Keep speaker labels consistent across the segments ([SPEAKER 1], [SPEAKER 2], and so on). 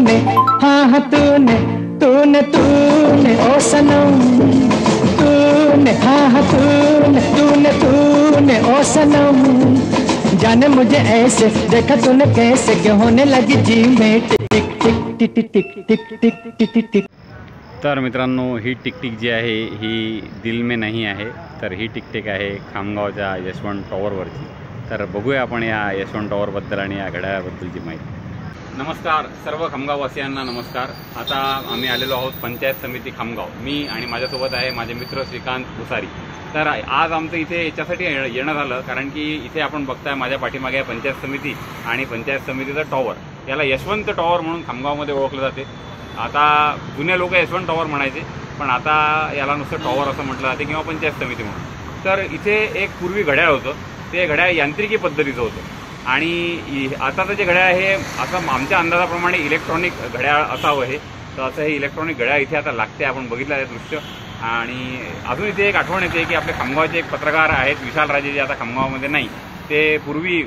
[SPEAKER 1] तूने, हाँ तूने तूने तूने ओ सनम, तूने हाँ तूने तूने तूने ओ सनम, जाने मुझे ऐसे देखा तूने कैसे कि होने लगी जी में tick tick tick tick tick tick tick tick tick.
[SPEAKER 2] तर मित्रांनो, ही टिकटिक जी आहे ही दिल में नहीं आहे, तर ही टिकटिक आहे खामगावच्या यशवंत टॉवरवरची। तर बघूया आपण या यशवंत टॉवरबद्दल आणि या घड्याळाबद्दलची माहिती। नमस्कार सर्व खामगाववासियांना नमस्कार। आता आम्ही आलेलो आहोत पंचायत समिती खामगाव। मी आणि माझ्यासोबत आहे माझे मित्र श्रीकांत भुसारी। तर आज आमचं इथे याच्यासाठी येणं झालं कारण की इथे आपण बघताय माझ्या पाठीमागे आहे पंचायत समिती आणि पंचायत समितीचं टॉवर, याला यशवंत टॉवर म्हणून खामगावमध्ये ओळखलं जाते। आता जुने लोक यशवंत टॉवर म्हणायचे, पण आता याला नुसतं टॉवर असं म्हटलं जाते किंवा पंचायत समिती म्हणून। तर इथे एक पूर्वी घड्याळ होतं, ते घड्याळ यांत्रिकी पद्धतीचं होतं आणि आताचं जे घड्याळ आहे असं आमच्या अंदाजाप्रमाणे इलेक्ट्रॉनिक घड्याळ असावं हे, तर असं हे इलेक्ट्रॉनिक घड्याळ इथे आता लागते। आपण बघितलं आहे दृश्य। आणि अजून इथे एक आठवण येते की आपले खामगावचे एक पत्रकार आहेत विशाल राजे, जे आता खामगावमध्ये नाही, ते पूर्वी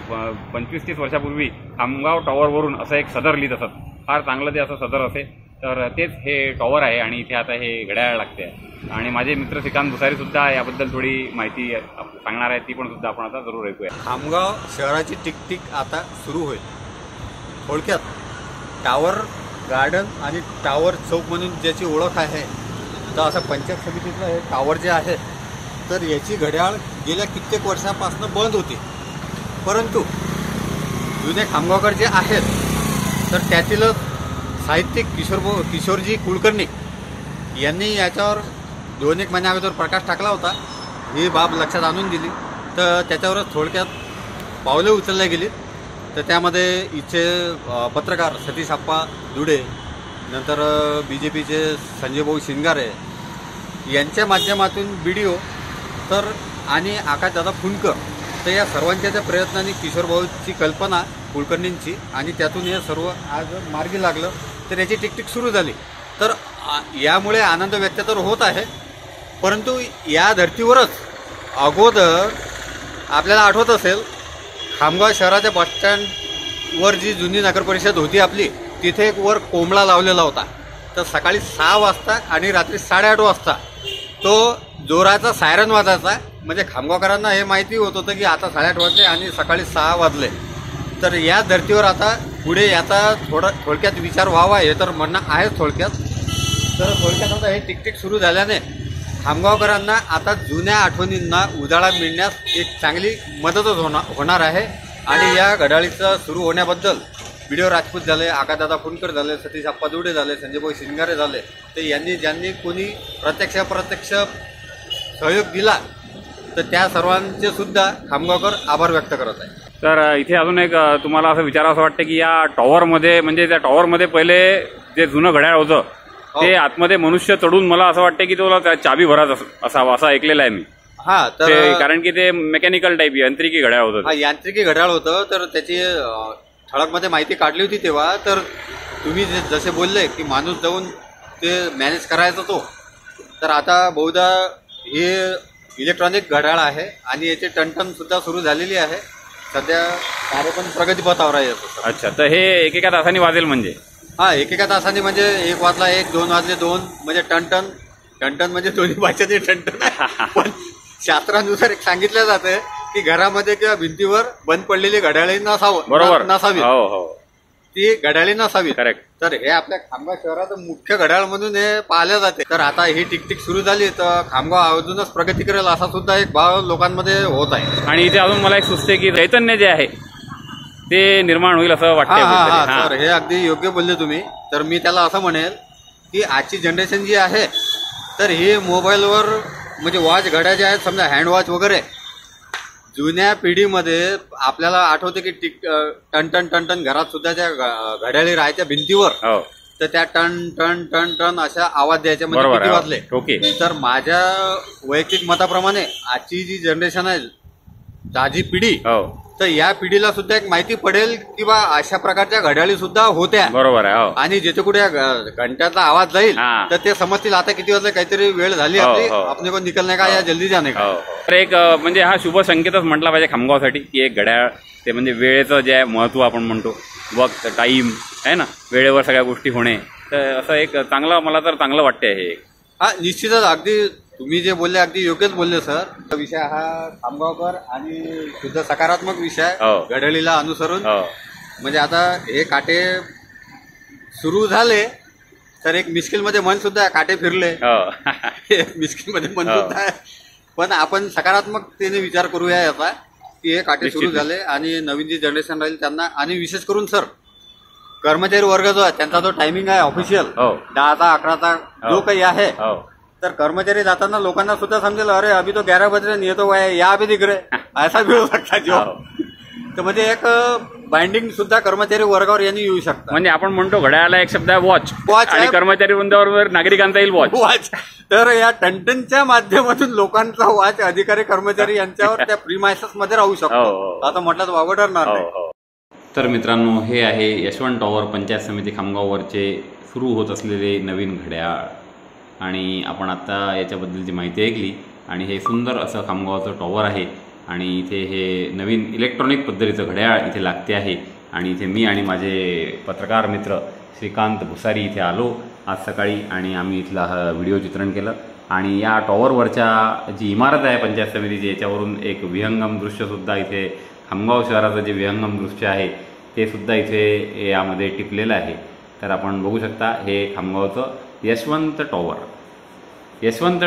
[SPEAKER 2] 25-30 वर्षापूर्वी खामगाव टॉवरवरून असं एक सदर लिहित असत। फार चांगलं ते असं सदर असे, तर तेच हे टॉवर आहे आणि इथे आता हे घड्याळ लागते आहे। आणि माझे मित्र श्रीकांत भुसारी सुद्धा याबद्दल थोडी माहिती सांगणार आहे, ती पण सुद्धा आपण आता जरूर ऐकूया।
[SPEAKER 3] खामगाव शहराची टिकटिक आता सुरू होईल। थोडक्यात टावर गार्डन आणि टावर चौक म्हणून ज्याची ओळख आहे, तर असं पंचायत समितीतलं हे टावर जे आहे, तर याची घड्याळ गेल्या कित्येक वर्षापासून बंद होती। परंतु जुने खामगावकर जे आहेत, तर त्यातील साहित्यिक किशोरजी कुलकर्णी यांनी याच्यावर 2-1 महिन्या अगोदर प्रकाश टाकला होता। ही बाब लक्षात आणून दिली, तर त्याच्यावरच थोडक्यात पावले उचलल्या गेली। तर त्यामध्ये इथे पत्रकार सतीश आप्पा दुडे, नंतर BJPचे संजय भाऊ शिंगारे यांच्या माध्यमातून BDO तर आणि आकाशदादा फुंडकर, तर या सर्वांच्या त्या प्रयत्नांनी किशोरभाऊची कल्पना कुलकर्णींची आणि त्यातून हे सर्व आज मार्गी लागलं, तर याची टिकटिक सुरू झाली। तर यामुळे आनंद व्यक्त तर होत आहे, परंतु या धर्तीवरच अगोदर आपल्याला आठवत असेल खामगाव शहराच्या बसस्टँडवर जी जुनी नगरपरिषद होती आपली, तिथे एक वर कोंबडा लावलेला होता। तर सकाळी 6 वाजता आणि रात्री 8:30 वाजता तो जोराचा सायरन वाजायचा, म्हणजे खामगावकरांना हे माहिती होत होतं की आता 8:30 वाजले आणि सकाळी 6 वाजले। तर या धर्तीवर आता पुढे याचा थोडक्यात विचार व्हावा हे तर म्हणणं आहेच थोडक्यात। तर थोडक्यात आता हे टिकटिक सुरू झाल्याने खामगावकरांना आता जुन्या आठवणींना उजाळा मिळण्यास एक चांगली मदतच होणार आहे। आणि या घड्याळीचं सुरू होण्याबद्दल BDO राजपूत झाले, आकाशदादा फुंडकर झाले, सतीश आप्पा दुडे झाले, संजय भाऊ शिंगारे झाले, तर ज्यांनी कोणी प्रत्यक्ष सहयोग दिला, तर त्या सर्वांचे सुद्धा खामगावकर आभार व्यक्त करत आहे।
[SPEAKER 2] तर इथे अजून एक तुम्हाला असं विचारावं वाटतं की या टॉवरमध्ये, म्हणजे त्या टॉवरमध्ये पहिले जे जुनं घड्याळ होतं ते आतमध्ये मनुष्य चढून, मला असं वाटतं की तुला चाबी भरत असावं असं ऐकलेलं आहे मी।
[SPEAKER 3] हा, तर
[SPEAKER 2] कारण की ते मेकॅनिकल टाईप यांत्रिकी घड्याळ होतं।
[SPEAKER 3] हा, यांत्रिकी घड्याळ होतं। तर त्याची ठळकमध्ये माहिती काढली होती तेव्हा। तर तुम्ही जसे बोलले की माणूस जाऊन ते मॅनेज करायचा तो, तर आता बहुधा हे इलेक्ट्रॉनिक घड्याळ आहे आणि याची टणटण सुद्धा सुरू झालेली आहे। सध्या कार्य पण प्रगतीपथावर आहे।
[SPEAKER 2] अच्छा, तर हे एकेका तासाने वाजेल म्हणजे?
[SPEAKER 3] हा, एकेका तासाने, म्हणजे 1 वाजला 1, 2 वाजले 2, म्हणजे टणटण म्हणजे दोन्ही भाषेचे टणटण आहे। पण शास्त्रानुसार एक सांगितलं जातं की घरामध्ये किंवा भिंतीवर बंद पडलेली घड्याळी नसावी, ती घड्याळी नसावी।
[SPEAKER 2] करेक्ट।
[SPEAKER 3] तर हे आपल्या खामगाव शहराचं मुख्य घड्याळ म्हणून हे पाहिलं जाते। तर आता ही टिकटिक सुरू झाली, तर खामगाव अजूनच प्रगती करेल असा सुद्धा एक भाव लोकांमध्ये होत आहे।
[SPEAKER 2] आणि इथे अजून मला एक सुचते की चैतन्य जे आहे ते निर्माण होईल असं वाटतं।
[SPEAKER 3] सर, हे अगदी योग्य बोलले तुम्ही। तर मी त्याला असं म्हणेल की आजची जनरेशन जी आहे, तर हे मोबाईलवर म्हणजे वॉच घड्याळ जे आहेत, समजा हँड वॉच वगैरे, जुन्या पिढीमध्ये आपल्याला आठवते की टन घरात सुद्धा त्या घड्याळी राहायच्या भिंतीवर, तर त्या टन अशा आवाज द्यायचे, म्हणजे किती वाजले।
[SPEAKER 2] ओके।
[SPEAKER 3] तर माझ्या वैयक्तिक मताप्रमाणे आजची जी जनरेशन आहे, ताजी पिढी, तर या पिढीला सुद्धा एक माहिती पडेल किंवा अशा प्रकारच्या घड्याळी सुद्धा होत्या।
[SPEAKER 2] बरोबर आहे।
[SPEAKER 3] आणि जिथे कुठे घंट्याचा आवाज जाईल तर ते समजतील आता किती वाजले, काहीतरी वेळ झाली आपली, आपने को निकलने का या जल्दी जाने का।
[SPEAKER 2] तर एक म्हणजे हा शुभ संकेतच म्हटला पाहिजे खामगावसाठी की एक घड्याळ, ते म्हणजे वेळेचं जे महत्व आपण म्हणतो वक्त टाईम आहे ना, वेळेवर सगळ्या गोष्टी होणे, तर असं एक चांगलं, मला तर चांगलं वाटते हे.
[SPEAKER 3] हा निश्चितच, अगदी तुम्ही जे बोलले अगदी योग्यच बोलले सर. विषय हा खामगावकर आणि शुद्ध सकारात्मक विषय
[SPEAKER 2] हो.
[SPEAKER 3] घड्याळीला अनुसरून.
[SPEAKER 2] हो
[SPEAKER 3] म्हणजे आता हे काटे सुरू झाले तर एक मिस्किलमध्ये मन सुद्धा आहे, काटे फिरले
[SPEAKER 2] हो
[SPEAKER 3] मिस्किलमध्ये मन
[SPEAKER 2] हो.
[SPEAKER 3] सुद्धा आहे. पण आपण सकारात्मकतेने विचार करूया याचा की हे काटे सुरू
[SPEAKER 2] निश्चित.
[SPEAKER 3] झाले आणि नवीन जी जनरेशन राहील त्यांना, आणि विशेष करून सर कर्मचारी वर्ग जो आहे त्यांचा जो टायमिंग आहे ऑफिशियल
[SPEAKER 2] हो
[SPEAKER 3] 10चा 11चा जो
[SPEAKER 2] हो.
[SPEAKER 3] काही आहे,
[SPEAKER 2] हो
[SPEAKER 3] तर कर्मचारी जाताना लोकांना सुद्धा समजेल अरे अभी तो 11 बज रहे, ये तो या अभी दिख रहे, ऐसा भी हो सकता जो.
[SPEAKER 2] हो.
[SPEAKER 3] तर म्हणजे एक बाइंडिंग सुद्धा कर्मचारी वर्गावर यांनी येऊ शकतं.
[SPEAKER 2] म्हणजे आपण म्हणतो घड्याळाला एक शब्द आहे वॉच,
[SPEAKER 3] Watch
[SPEAKER 2] आणि
[SPEAKER 3] आहे.
[SPEAKER 2] कर्मचारी वृंदावर नागरिकांचा येईल वॉच.
[SPEAKER 3] वाच. तर या टनटनच्या माध्यमातून लोकांचा वाच अधिकारी कर्मचारी यांच्यावर त्या प्रीमायसेस मध्ये राहू
[SPEAKER 2] हो,
[SPEAKER 3] शकतो.
[SPEAKER 2] हो.
[SPEAKER 3] आता म्हटलं तर वावं ठरणार
[SPEAKER 2] हो
[SPEAKER 3] नाही.
[SPEAKER 2] हो. तर मित्रांनो, हे आहे यशवंत टॉवर पंचायत समिती खामगाववरचे सुरू होत असलेले नवीन घड्याळ. आणि आपण आता याच्याबद्दलची माहिती ऐकली, आणि हे सुंदर असं खामगावचं टॉवर आहे, आणि इथे हे नवीन इलेक्ट्रॉनिक पद्धतीचं घड्याळ इथे लागते आहे. आणि इथे मी आणि माझे पत्रकार मित्र श्रीकांत भुसारी इथे आलो आज सकाळी, आणि आम्ही इथला हा व्हिडिओ चित्रण केलं. आणि या टॉवरवरच्या जी इमारत आहे पंचायत समितीची, याच्यावरून एक विहंगम दृश्यसुद्धा इथे खामगाव शहराचं जे विहंगम दृश्य आहे ते सुद्धा इथे यामध्ये टिपलेलं आहे. तर आपण बघू शकता, हे खामगावचं यशवंत टॉवर. यशवंत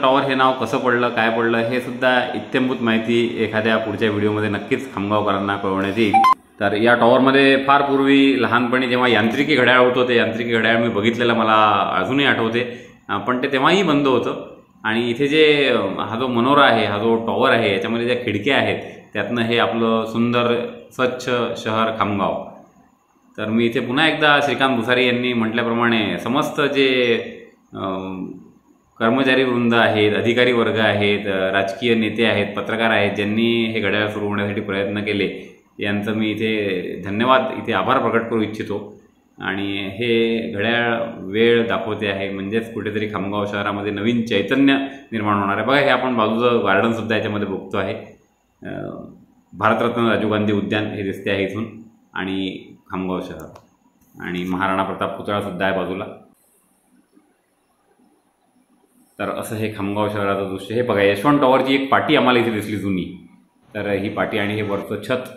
[SPEAKER 2] टॉवर हे नाव कसं पडलं, काय पडलं, हे सुद्धा इत्थंभूत माहिती एखाद्या पुढच्या व्हिडिओमध्ये नक्कीच खामगावकरांना कळवण्यात येईल. तर या टॉवरमध्ये फार पूर्वी लहानपणी जेव्हा यांत्रिकी घड्याळ होतं, ते यांत्रिकी घड्याळ मी बघितलेलं मला अजूनही आठवते, पण ते तेव्हाही बंद होतं. आणि इथे जे हा जो मनोरा आहे, हा जो टॉवर आहे, याच्यामध्ये ज्या खिडक्या आहेत त्यातनं हे आपलं सुंदर स्वच्छ शहर खामगाव. तर मी इथे पुन्हा एकदा श्रीकांत भुसारी यांनी म्हटल्याप्रमाणे समस्त जे कर्मचारी वृंद आहेत, अधिकारी वर्ग आहेत, राजकीय नेते आहेत, पत्रकार आहेत, ज्यांनी हे घड्याळ सुरू होण्यासाठी प्रयत्न केले, यांचं मी इथे धन्यवाद, इथे आभार प्रकट करू इच्छितो. आणि हे घड्याळ वेळ दाखवते आहे, म्हणजेच कुठेतरी खामगाव शहरामध्ये नवीन चैतन्य निर्माण होणार आहे. बघा, हे आपण बाजूचं गार्डनसुद्धा याच्यामध्ये बघतो आहे. भारतरत्न राजीव गांधी उद्यान हे दिसते आहे इथून, आणि खामगाव शहर, आणि महाराणा प्रताप पुतळासुद्धा आहे बाजूला. तर असं हे खामगाव शहराचं दृश्य. हे बघा, यशवंत टॉवरची एक पाटी आम्हाला इथे दिसली जुनी, तर ही पाटी आणि हे वरचं छत.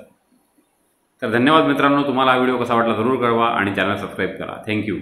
[SPEAKER 2] तर धन्यवाद मित्रांनो, तुम्हाला हा व्हिडिओ कसा वाटला जरूर कळवा, आणि चॅनल सबस्क्राईब करा. थँक्यू.